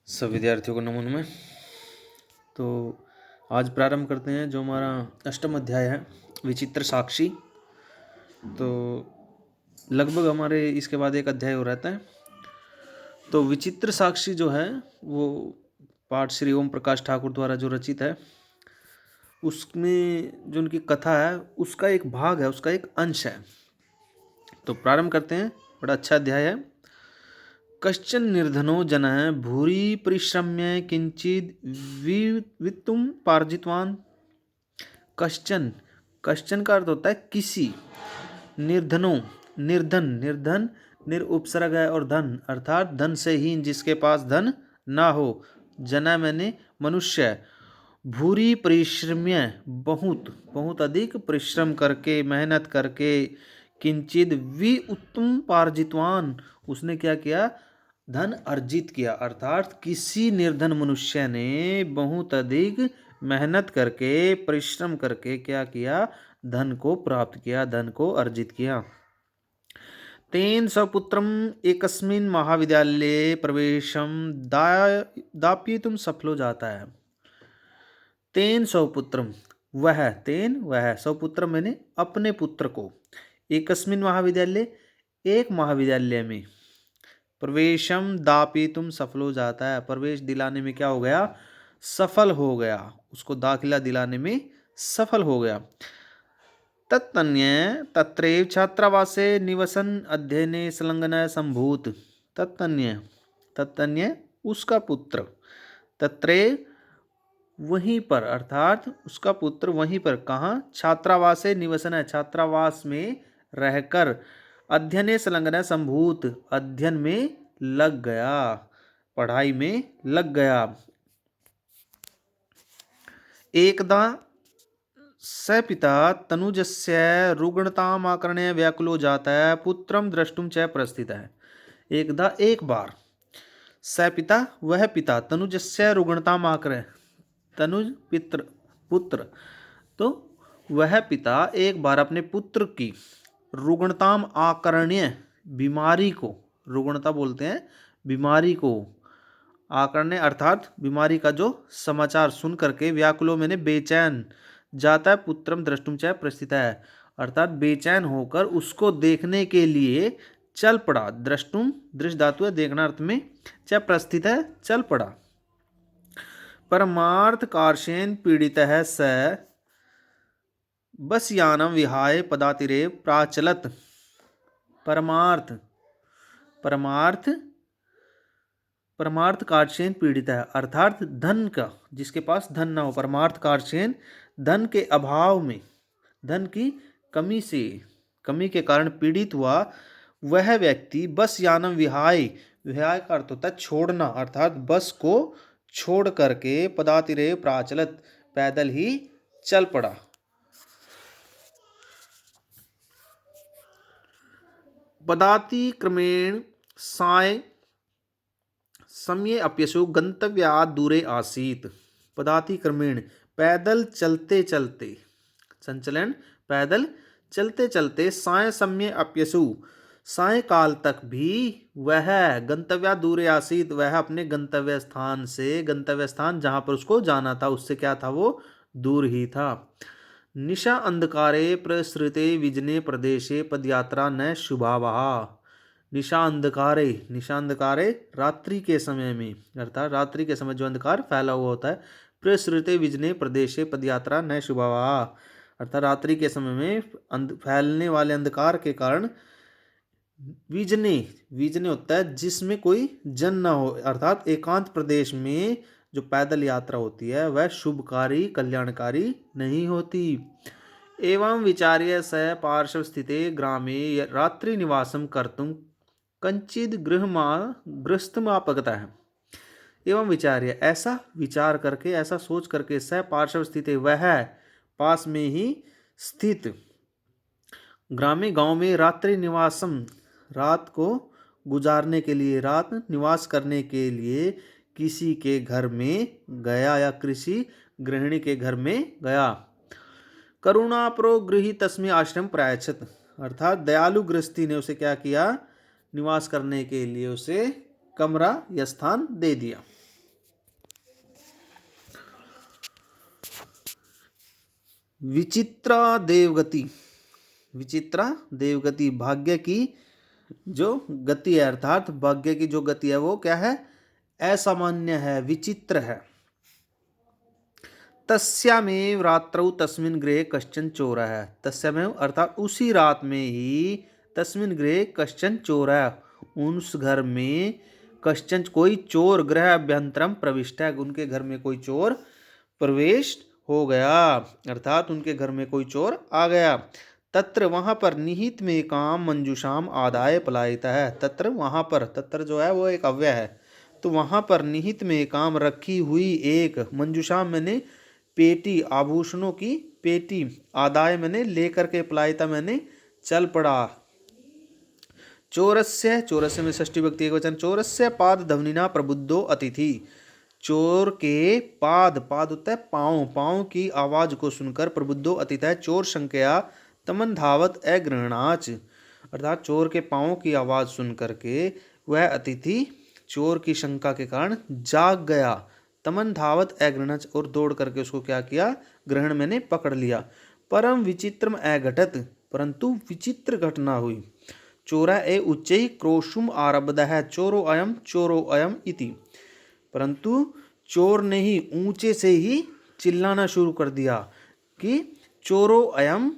सब विद्यार्थियों को नमो नमः। तो आज प्रारंभ करते हैं जो हमारा अष्टम अध्याय है विचित्र साक्षी। तो लगभग हमारे इसके बाद एक अध्याय हो रहता है। तो विचित्र साक्षी जो है वो पाठ श्री ओम प्रकाश ठाकुर द्वारा जो रचित है, उसमें जो उनकी कथा है उसका एक भाग है, उसका एक अंश है। तो प्रारंभ करते हैं। बड़ा अच्छा अध्याय है। कश्चन निर्धनो जनः भूरि परिश्रम्य किंचिद वित्तुम पार्जितवान। कश्चन, कश्चन का अर्थ होता है किसी। निर्धनो, निर्धन, निर्धन निर उपसर्ग है और धन अर्थात धन से हीन, जिसके पास धन ना हो। जना मैंने मनुष्य। भूरि परिश्रम्य बहुत, बहुत अधिक परिश्रम करके, मेहनत करके। किंचित वि उत्तम पार्जितवान, उसने क्या किया? धन अर्जित किया। अर्थात किसी निर्धन मनुष्य ने बहुत अधिक मेहनत करके, परिश्रम करके क्या किया? धन को प्राप्त किया, धन को अर्जित किया। तेन सपुत्रम एकस्मिन् महाविद्यालये प्रवेशम दापयितुम सफलो जाता है। तेन सपुत्रम, वह, तेन वह, सपुत्र मैंने अपने पुत्र को, एकस्मिन् महाविद्यालय एक महाविद्यालय में, प्रवेशम दापयितुम सफल हो जाता है, प्रवेश दिलाने में क्या हो गया? सफल हो गया, उसको दाखिला दिलाने में सफल हो गया। तत्तन्य तत्रैव छात्रावासे निवसन अध्ययने संलग्न संभूत। तत्तन्य, तत्तन्य उसका पुत्र, तत्रैव वहीं पर, अर्थात उसका पुत्र वहीं पर, कहाँ? छात्रावासे निवसन है, छात्रावास में रहकर, अध्ययने संलग्न संभूत अध्ययन में लग गया, पढ़ाई में लग गया। एकदा स पिता तनुजस्य रुग्णतामाकर्ण्य व्याकुलो जाता है पुत्रम द्रष्टुम च प्रस्थितः। एकदा, एक बार, स पिता वह पिता, तनुजस्य रुग्णतामाकर्ण्य, तनुज पित्र पुत्र, तो वह पिता एक बार अपने पुत्र की रुग्णताम आकर्ण्य बीमारी को, रुग्णता बोलते हैं बीमारी को, आकर्ण्य अर्थात बीमारी का जो समाचार सुन करके, व्याकुलो मैंने बेचैन, जाता है पुत्रम द्रष्टुम च प्रस्थित है, अर्थात बेचैन होकर उसको देखने के लिए चल पड़ा। द्रष्टुम दृष्ट धातु है, देखना अर्थ में, च प्रस्थित है चल पड़ा। परमार्थ कार्शेन पीड़ित है स बस यानम विहाय पदातिरे प्राचलत। परमार्थ, परमार्थ, परमार्थ कार्शेन पीड़ित है अर्थात धन का, जिसके पास धन ना हो, परमार्थ कार्शेन धन के अभाव में, धन की कमी से, कमी के कारण पीड़ित हुआ वह व्यक्ति बस यानम विहाय, विहाय का अर्थ होता है छोड़ना, अर्थात बस को छोड़ करके पदातिरे प्राचलत पैदल ही चल पड़ा। पदाति क्रमेण साय समय अप्यसु गंतव्यात् दूरे आसीत। पदाति क्रमेण पैदल चलते चलते, संचलन पैदल चलते चलते, साय समय अप्यसु सायकाल तक भी वह गंतव्या दूर आसीत, वह अपने गंतव्य स्थान से, गंतव्य स्थान जहाँ पर उसको जाना था उससे क्या था? वो दूर ही था। निशा अंधकारे प्रसृते विजने प्रदेशे पदयात्रा न शुभावहा। निशा अंधकारे, निशा अंधकारे रात्रि के समय में, अर्थात रात्रि के समय जो अंधकार फैला हुआ होता है, प्रसृते विजने प्रदेशे पदयात्रा न शुभावहा, अर्थात रात्रि के समय में फैलने वाले अंधकार के कारण, विजने, विजने होता है जिसमें कोई जन ना हो, अर्थात एकांत प्रदेश में जो पैदल यात्रा होती है वह शुभकारी, कल्याणकारी नहीं होती। एवं विचार्य स पार्श्व स्थिते ग्रामे रात्रि निवासम कर्तुम कंचिद गृहस्थमापगतः। एवं विचार्य, ऐसा विचार करके, ऐसा सोच करके, स पार्श्व स्थित, वह पास में ही स्थित, ग्रामे गांव में, रात्रि निवासम रात को गुजारने के लिए, रात निवास करने के लिए किसी के घर में गया या किसी गृहिणी के घर में गया। करुणा प्रो गृही तस्में आश्रम प्रायच्छत, अर्थात दयालु गृहस्थी ने उसे क्या किया? निवास करने के लिए उसे कमरा या स्थान दे दिया। विचित्रा देवगति, विचित्रा देवगति, भाग्य की जो गति है, अर्थात भाग्य की जो गति है वो क्या है, असामान्य है, विचित्र है। तस्यामेव रात्रौ तस्मिन् गृहे कश्चन चोरः, तस्यामेव अर्थात उसी रात में ही, तस्मिन् गृहे कश्चन चोरः, उस घर में, कश्चन कोई चोर, गृह अभ्यंतरम प्रविष्ट है, उनके घर में कोई चोर प्रवेश हो गया, अर्थात उनके घर में कोई चोर आ गया। तत्र वहाँ पर निहित में काम मंजूषाम आदाय पलायिता है, तत्र वहाँ पर, तत्र जो है वो एक अव्यय है, तो वहाँ पर निहित में काम रखी हुई एक, मंजूषाम मैंने पेटी, आभूषणों की पेटी, आदाय मैंने लेकर के, पलायिता मैंने चल पड़ा। चोरस्य, चोरस्य में षष्ठी विभक्ति एक वचन, चोरस्य पाद ध्वनिना प्रबुद्धो अतिथि, चोर के पाद, पाद होता है पाँव, पाँव की आवाज को सुनकर प्रबुद्धो अतिथि, चोर संज्ञया तमन धावत अगृहणाच, अर्थात चोर के पाँव की आवाज सुन करके वह अतिथि चोर की शंका के कारण जाग गया, तमन धावत अगृहणाच, और दौड़ करके उसको क्या किया, ग्रहण मैंने पकड़ लिया। परम विचित्रम अघटत, परंतु विचित्र घटना हुई। चोरा ए उच्चै क्रोशुम आरब्धः, चोरो अयम इति, परंतु चोर ने ही ऊंचे से ही चिल्लाना शुरू कर दिया कि चोरो अयम,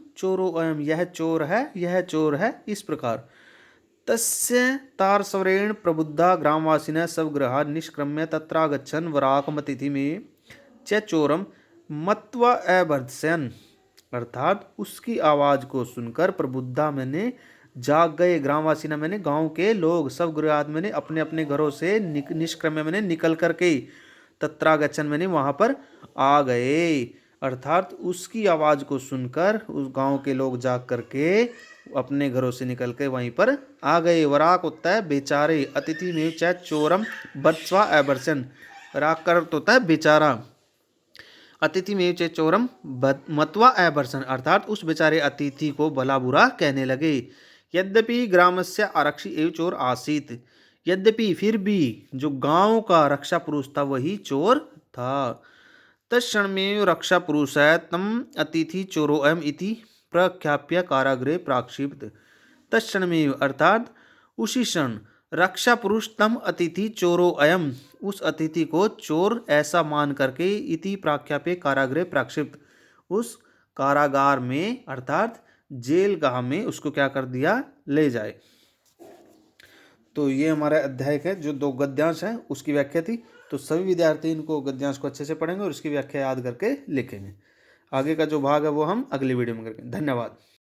यह चोर है, यह चोर है, इस प्रकार। तस्य तारस्वरेण प्रबुद्धा ग्रामवासिनः स्वगृहात् निष्क्रम्य तत्रागच्छन् वराकमतिथि में च चोरम मत्वा अभर्त्सयन्, अर्थात उसकी आवाज को सुनकर प्रबुद्धा मैंने जाग गए, ग्रामवासी ने मैंने गांव के लोग, सब गृहात मैंने अपने अपने घरों से निष्क्रम्य मैंने निकल करके, तत्रागच्छन मैंने वहां पर आ गए, अर्थात उसकी आवाज को सुनकर उस गांव के लोग जाग करके अपने घरों से निकल के वहीं पर आ गए। वराक होता है बेचारे, अतिथि में चाहे चोरम बत्स्वा अबर्सन, राक कर होता है बेचारा, अतिथि में चे चोरम मतवा अभर्सन, अर्थात उस बेचारे अतिथि को भला बुरा कहने लगे। यद्यपि ग्रामस्य आरक्षी एवं चोर आसीत, यद्यपि फिर भी जो गांव का रक्षा पुरुष था वही चोर था। तत्क्षण में रक्षा पुरुष है तम अतिथि चोरो अयम इति प्रख्याप्य कारागृहे प्राक्षिप्त, तत्क्षण में अर्थात उसी क्षण रक्षा पुरुष तम अतिथि चोरो अयम, उस अतिथि को चोर ऐसा मान करके, इति प्राख्याप्य कारागृहे प्राक्षिप्त, उस कारागार में अर्थात जेल गाह में उसको क्या कर दिया, ले जाए। तो ये हमारा अध्याय है जो 2 गद्यांश हैं उसकी व्याख्या थी। तो सभी विद्यार्थी इनको गद्यांश को अच्छे से पढ़ेंगे और इसकी व्याख्या याद करके लिखेंगे। आगे का जो भाग है वो हम अगली वीडियो में करेंगे। धन्यवाद।